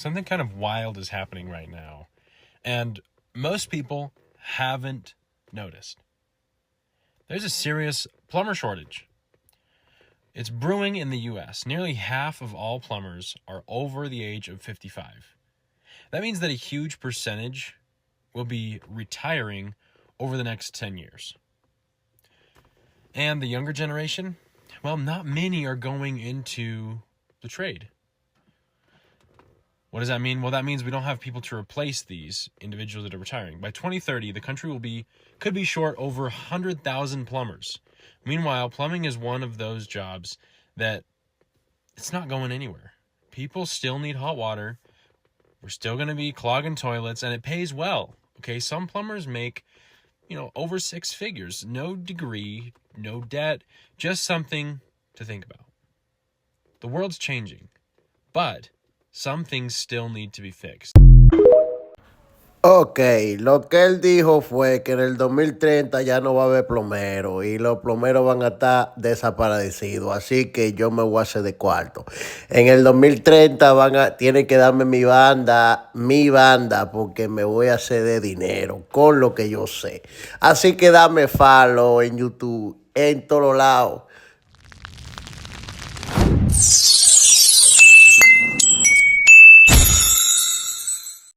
something kind of wild is happening right now, and most people haven't noticed. There's a serious plumber shortage. It's brewing in the U.S. Nearly half of all plumbers are over the age of 55. That means that a huge percentage will be retiring over the next 10 years. And the younger generation, well, not many are going into the trade. What does that mean? Well, that means we don't have people to replace these individuals that are retiring. By 2030, the country could be short over 100,000 plumbers. Meanwhile, plumbing is one of those jobs that it's not going anywhere. People still need hot water. We're still going to be clogging toilets, and it pays well. Okay, some plumbers make, over six figures. No degree, no debt, just something to think about. The world's changing, but some things still need to be fixed. Ok, lo que él dijo fue que en el 2030 ya no va a haber plomeros y los plomeros van a estar desaparecidos, así que yo me voy a hacer de cuarto. En el 2030 tienen que darme mi banda, porque me voy a hacer de dinero con lo que yo sé. Así que dame follow en YouTube, en todos lados.